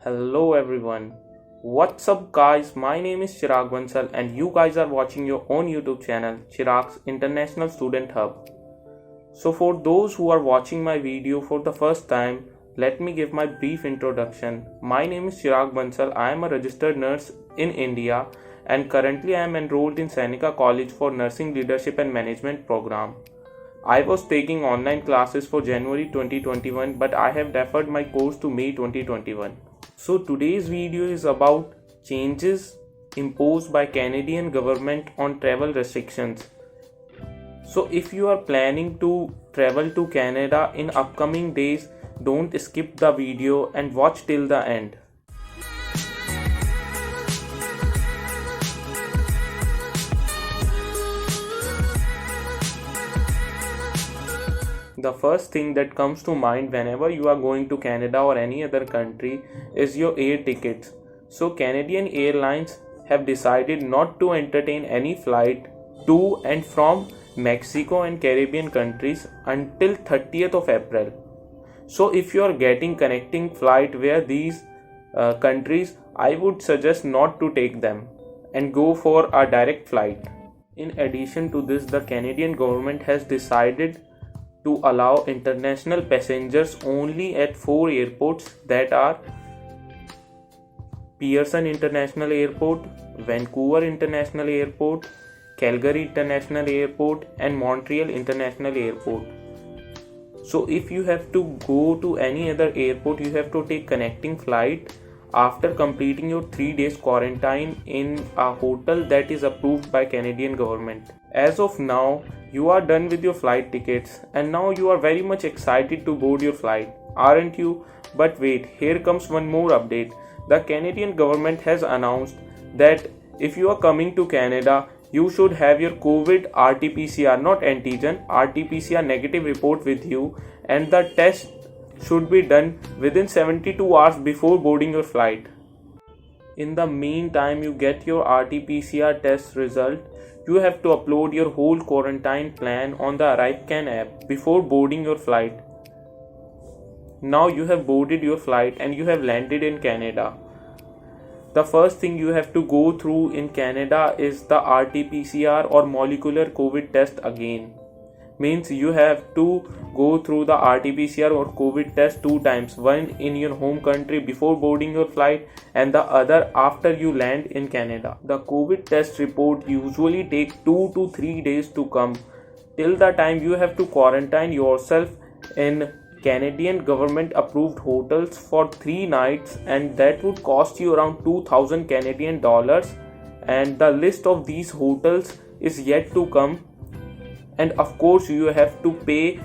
Hello everyone. What's up guys? My name is Chirag Bansal and you guys are watching your own YouTube channel Chirag's International Student Hub. So for those who are watching my video for the first time, let me give my brief introduction. My name is Chirag Bansal. I am a registered nurse in India and currently I am enrolled in Sainika College for Nursing Leadership and Management program. I was taking online classes for January 2021 but I have deferred my course to May 2021. So today's video is about changes imposed by Canadian government on travel restrictions. So if you are planning to travel to Canada in upcoming days, don't skip the video and watch till the end. The first thing that comes to mind whenever you are going to Canada or any other country is your air tickets. So Canadian Airlines have decided not to entertain any flight to and from Mexico and Caribbean countries until 30th of April. So if you are getting connecting flight via these countries, I would suggest not to take them and go for a direct flight. In addition to this, the Canadian government has decided to allow international passengers only at 4 airports, that are Pearson International Airport, Vancouver International Airport, Calgary International Airport and Montreal International Airport. So if you have to go to any other airport, you have to take connecting flight after completing your 3 days quarantine in a hotel that is approved by Canadian government. As of now, you are done with your flight tickets and now you are very much excited to board your flight, aren't you? But wait, here comes one more update. The Canadian government has announced that if you are coming to Canada, you should have your COVID RT-PCR, not antigen, RT-PCR negative report with you, and the test should be done within 72 hours before boarding your flight. In the meantime, you get your RT-PCR test result. You have to upload your whole quarantine plan on the ArriveCan app before boarding your flight. Now you have boarded your flight and you have landed in Canada. The first thing you have to go through in Canada is the RT-PCR or molecular COVID test again. Means you have to go through the RT-PCR or COVID test 2 times, one in your home country before boarding your flight and the other after you land in Canada. The COVID test report usually takes 2 to 3 days to come. Till the time you have to quarantine yourself in Canadian government approved hotels for 3 nights and that would cost you around 2000 Canadian dollars, and the list of these hotels is yet to come. And of course you have to pay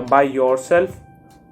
by yourself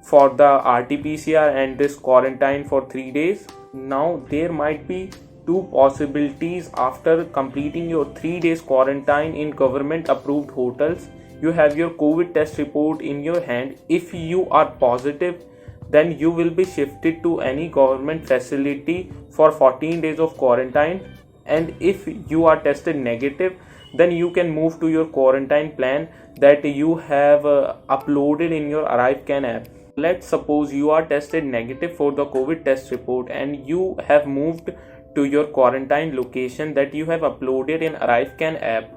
for the RT-PCR and this quarantine for 3 days. Now there might be 2 possibilities after completing your 3 days quarantine in government approved hotels. You have your COVID test report in your hand. If you are positive, then you will be shifted to any government facility for 14 days of quarantine, and if you are tested negative, then you can move to your quarantine plan that you have uploaded in your ArriveCan app. Let's suppose you are tested negative for the COVID test report and you have moved to your quarantine location that you have uploaded in ArriveCan app.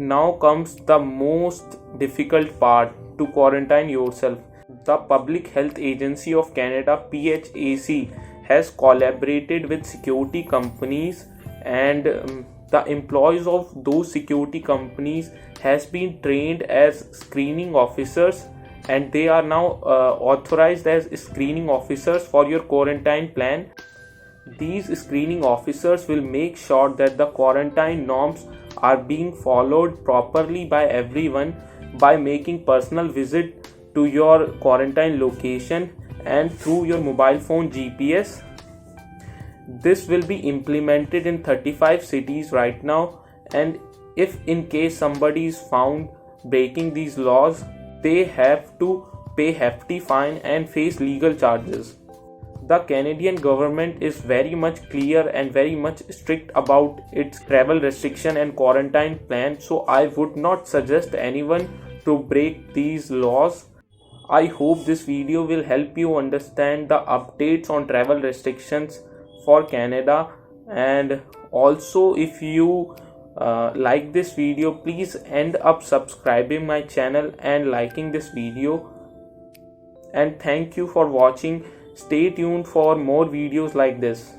Now comes the most difficult part, to quarantine yourself. The Public Health Agency of Canada, PHAC, has collaborated with security companies and the employees of those security companies has been trained as screening officers and they are now authorized as screening officers for your quarantine plan. These screening officers will make sure that the quarantine norms are being followed properly by everyone by making personal visit to your quarantine location and through your mobile phone GPS. This will be implemented in 35 cities right now, and if in case somebody is found breaking these laws, they have to pay hefty fine and face legal charges. The Canadian government is very much clear and very much strict about its travel restriction and quarantine plan, so I would not suggest anyone to break these laws. I hope this video will help you understand the updates on travel restrictions for Canada. And also, if you like this video, please end up subscribing my channel and liking this video. And thank you for watching. Stay tuned for more videos like this.